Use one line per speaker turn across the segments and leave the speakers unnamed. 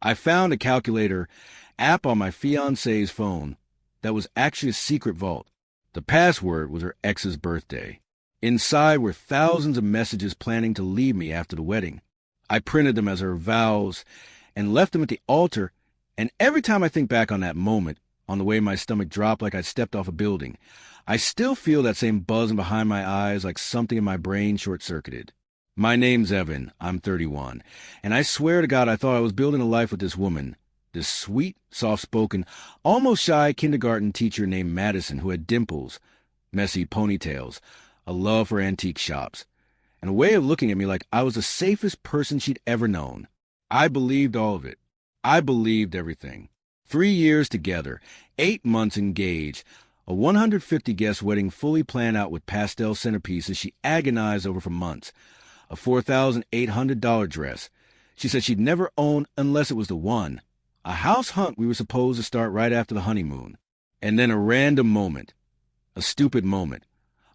I found a calculator app on my fiancée's phone that was actually a secret vault. The password was her ex's birthday. Inside were thousands of messages planning to leave me after the wedding. I printed them as her vows and left them at the altar, and every time I think back on that moment, on the way my stomach dropped like I'd stepped off a building, I still feel that same buzzing behind my eyes like something in my brain short-circuited. My name's Evan, I'm 31, and I swear to God I thought I was building a life with this woman, this sweet, soft-spoken, almost shy kindergarten teacher named Madison who had dimples, messy ponytails, a love for antique shops, and a way of looking at me like I was the safest person she'd ever known. I believed all of it. I believed everything. 3 years together, 8 months engaged, a 150-guest wedding fully planned out with pastel centerpieces she agonized over for months, a $4,800 dress she said she'd never own unless it was the one, a house hunt we were supposed to start right after the honeymoon, and then a random moment, a stupid moment,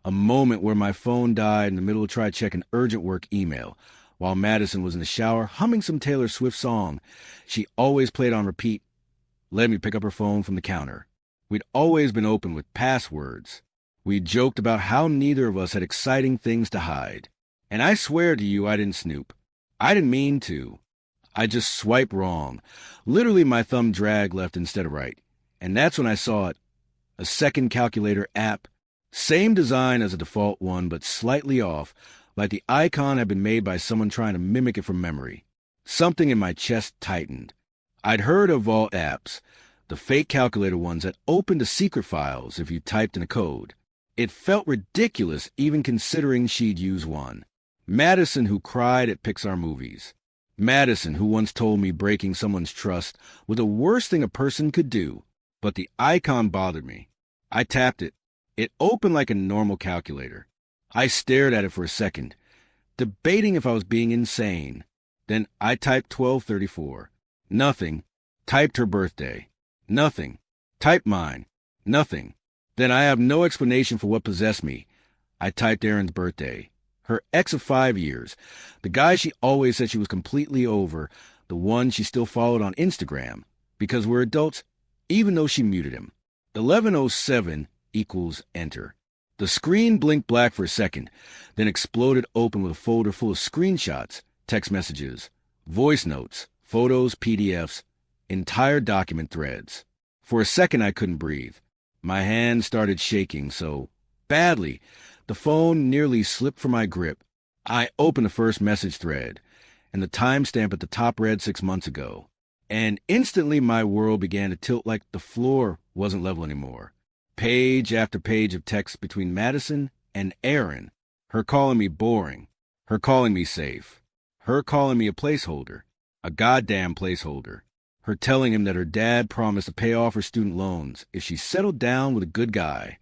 a moment where my phone died in the middle of trying to check an urgent work email, while Madison was in the shower humming some Taylor Swift song she always played on repeat, let me pick up her phone from the counter. We'd always been open with passwords. We joked about how neither of us had exciting things to hide. And I swear to you I didn't snoop. I didn't mean to. I just swiped wrong. Literally my thumb dragged left instead of right. And that's when I saw it. A second calculator app. Same design as a default one, but slightly off, like the icon had been made by someone trying to mimic it from memory. Something in my chest tightened. I'd heard of vault apps, the fake calculator ones that opened to secret files if you typed in a code. It felt ridiculous even considering she'd use one. Madison, who cried at Pixar movies. Madison, who once told me breaking someone's trust was the worst thing a person could do. But the icon bothered me. I tapped it. It opened like a normal calculator. I stared at it for a second, debating if I was being insane. Then I typed 1234. Nothing. Typed her birthday. Nothing. Typed mine. Nothing. Then I have no explanation for what possessed me. I typed Erin's birthday. Her ex of 5 years. The guy she always said she was completely over. The one she still followed on Instagram. Because we're adults, even though she muted him. 1107 equals enter. The screen blinked black for a second, then exploded open with a folder full of screenshots, text messages, voice notes, photos, PDFs, entire document threads. For a second, I couldn't breathe. My hand started shaking so badly, the phone nearly slipped from my grip. I opened the first message thread, and the timestamp at the top read 6 months ago. And instantly my world began to tilt like the floor wasn't level anymore. Page after page of text between Madison and Erin. Her calling me boring. Her calling me safe. Her calling me a placeholder. A goddamn placeholder. Her telling him that her dad promised to pay off her student loans if she settled down with a good guy.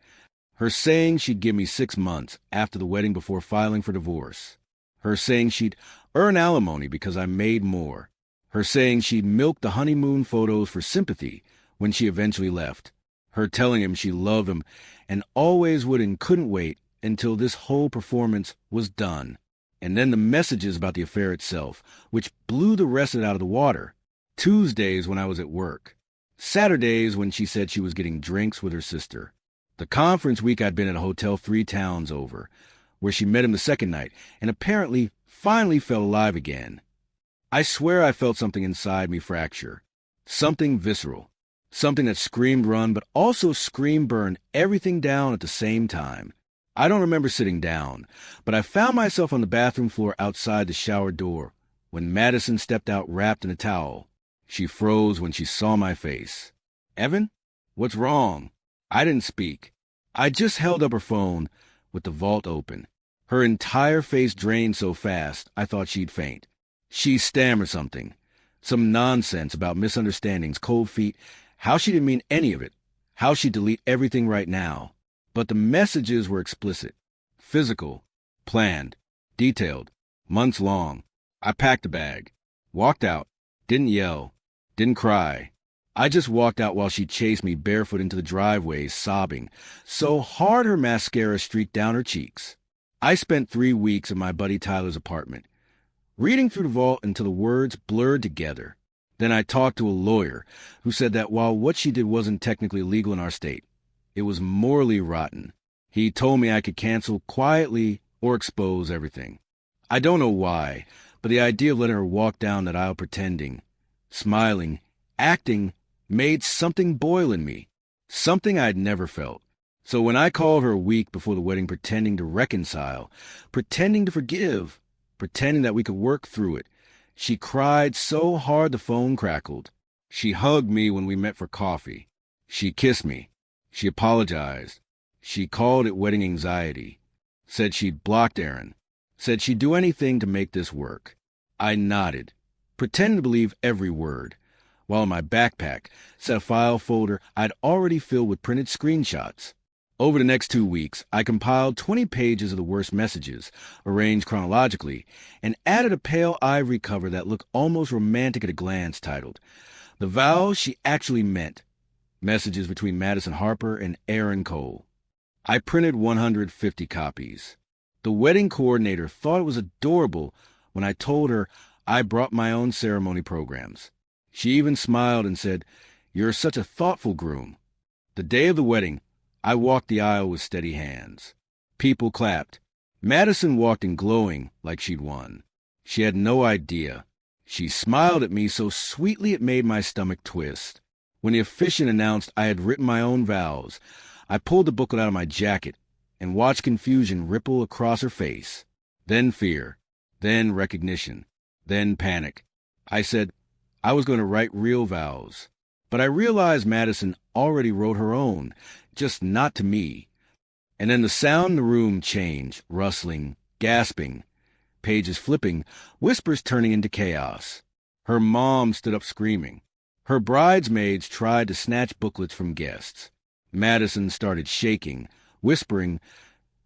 Her saying she'd give me 6 months after the wedding before filing for divorce. Her saying she'd earn alimony because I made more. Her saying she'd milk the honeymoon photos for sympathy when she eventually left. Her telling him she loved him and always would and couldn't wait until this whole performance was done. And then the messages about the affair itself, which blew the rest of it out of the water. Tuesdays when I was at work. Saturdays when she said she was getting drinks with her sister. The conference week I'd been at a hotel 3 towns over, where she met him the second night and apparently finally felt alive again. I swear I felt something inside me fracture. Something visceral. Something that screamed run, but also screamed burn everything down at the same time. I don't remember sitting down, but I found myself on the bathroom floor outside the shower door when Madison stepped out wrapped in a towel. She froze when she saw my face. Evan? What's wrong? I didn't speak. I just held up her phone with the vault open. Her entire face drained so fast I thought she'd faint. She stammered something. Some nonsense about misunderstandings, cold feet, how she didn't mean any of it, how she'd delete everything right now. But the messages were explicit, physical, planned, detailed, months long. I packed a bag, walked out, didn't yell, didn't cry. I just walked out while she chased me barefoot into the driveway, sobbing, so hard her mascara streaked down her cheeks. I spent 3 weeks in my buddy Tyler's apartment, reading through the vault until the words blurred together. Then I talked to a lawyer who said that while what she did wasn't technically illegal in our state, it was morally rotten. He told me I could cancel quietly or expose everything. I don't know why, but the idea of letting her walk down that aisle pretending, smiling, acting, made something boil in me, something I'd never felt. So when I called her a week before the wedding pretending to reconcile, pretending to forgive, pretending that we could work through it, she cried so hard the phone crackled. She hugged me when we met for coffee. She kissed me. She apologized. She called it wedding anxiety. Said she'd blocked Aaron. Said she'd do anything to make this work. I nodded, pretending to believe every word, while in my backpack sat a file folder I'd already filled with printed screenshots. Over the next 2 weeks, I compiled 20 pages of the worst messages, arranged chronologically, and added a pale ivory cover that looked almost romantic at a glance titled, "The Vows She Actually Meant." Messages between Madison Harper and Aaron Cole. I printed 150 copies. The wedding coordinator thought it was adorable when I told her I brought my own ceremony programs. She even smiled and said, "You're such a thoughtful groom." The day of the wedding, I walked the aisle with steady hands. People clapped. Madison walked in glowing like she'd won. She had no idea. She smiled at me so sweetly it made my stomach twist. When the officiant announced I had written my own vows, I pulled the booklet out of my jacket and watched confusion ripple across her face. Then fear. Then recognition. Then panic. I said I was going to write real vows. But I realized Madison already wrote her own, just not to me. And then the sound in the room changed, rustling, gasping, pages flipping, whispers turning into chaos. Her mom stood up screaming. Her bridesmaids tried to snatch booklets from guests. Madison started shaking, whispering,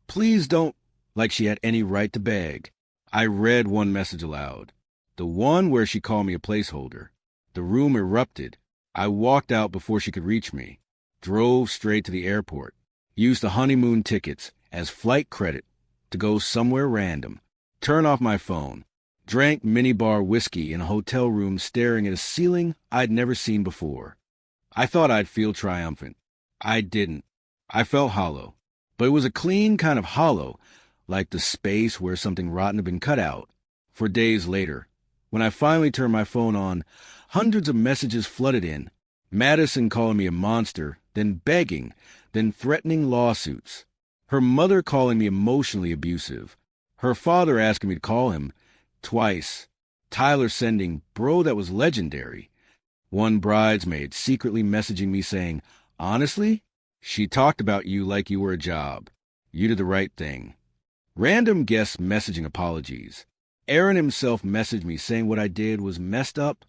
"Please don't," like she had any right to beg. I read one message aloud, the one where she called me a placeholder. The room erupted. I walked out before she could reach me, drove straight to the airport, used the honeymoon tickets as flight credit to go somewhere random, turned off my phone, drank minibar whiskey in a hotel room staring at a ceiling I'd never seen before. I thought I'd feel triumphant. I didn't. I felt hollow. But it was a clean kind of hollow, like the space where something rotten had been cut out. For days later, when I finally turned my phone on, hundreds of messages flooded in. Madison calling me a monster, then begging, then threatening lawsuits. Her mother calling me emotionally abusive. Her father asking me to call him twice. Tyler sending, "Bro, that was legendary." One bridesmaid secretly messaging me saying, "Honestly, she talked about you like you were a job. You did the right thing." Random guests messaging apologies. Aaron himself messaged me saying what I did was messed up.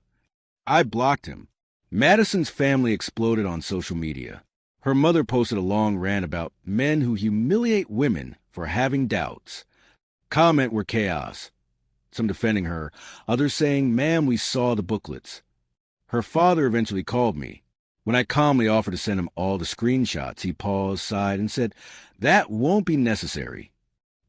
I blocked him. Madison's family exploded on social media. Her mother posted a long rant about men who humiliate women for having doubts. Comment were chaos. Some defending her, others saying, "Ma'am, we saw the booklets." Her father eventually called me. When I calmly offered to send him all the screenshots, he paused, sighed, and said, "That won't be necessary."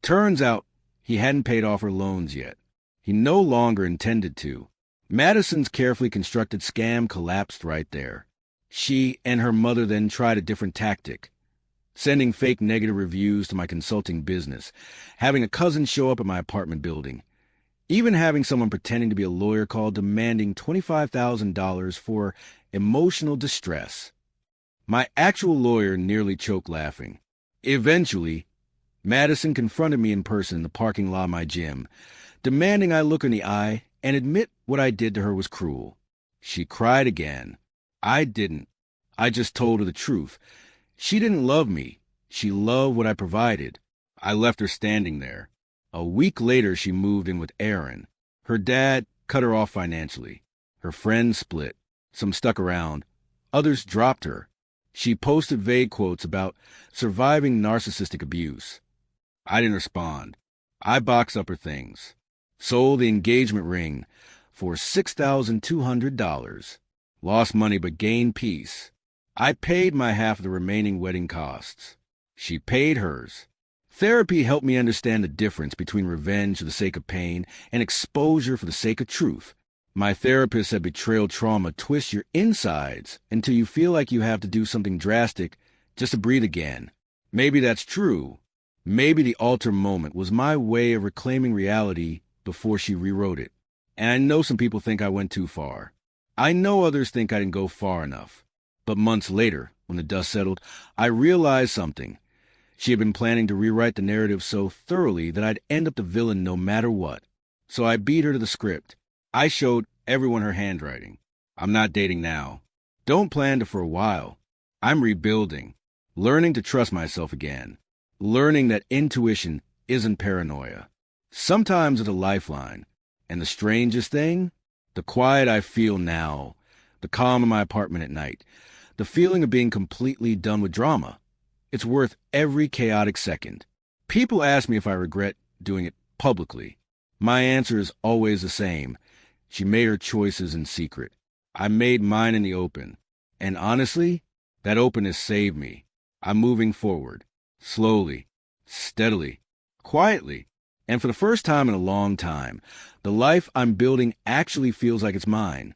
Turns out he hadn't paid off her loans yet. He no longer intended to. Madison's carefully constructed scam collapsed right there. She and her mother then tried a different tactic, sending fake negative reviews to my consulting business, having a cousin show up at my apartment building, even having someone pretending to be a lawyer call demanding $25,000 for emotional distress. My actual lawyer nearly choked laughing. Eventually, Madison confronted me in person in the parking lot of my gym, demanding I look her in the eye and admit what I did to her was cruel. She cried again. I didn't. I just told her the truth. She didn't love me. She loved what I provided. I left her standing there. A week later, she moved in with Aaron. Her dad cut her off financially. Her friends split. Some stuck around. Others dropped her. She posted vague quotes about surviving narcissistic abuse. I didn't respond. I boxed up her things. Sold the engagement ring for $6,200. Lost money but gained peace. I paid my half of the remaining wedding costs. She paid hers. Therapy helped me understand the difference between revenge for the sake of pain and exposure for the sake of truth. My therapist said betrayal trauma twists your insides until you feel like you have to do something drastic just to breathe again. Maybe that's true. Maybe the altar moment was my way of reclaiming reality before she rewrote it. And I know some people think I went too far. I know others think I didn't go far enough. But months later, when the dust settled, I realized something. She had been planning to rewrite the narrative so thoroughly that I'd end up the villain no matter what. So I beat her to the script. I showed everyone her handwriting. I'm not dating now. Don't plan to for a while. I'm rebuilding, learning to trust myself again, learning that intuition isn't paranoia. Sometimes it's a lifeline. And the strangest thing? The quiet I feel now, the calm in my apartment at night, the feeling of being completely done with drama. It's worth every chaotic second. People ask me if I regret doing it publicly. My answer is always the same. She made her choices in secret. I made mine in the open. And honestly, that openness saved me. I'm moving forward. Slowly. Steadily. Quietly. And for the first time in a long time, the life I'm building actually feels like it's mine.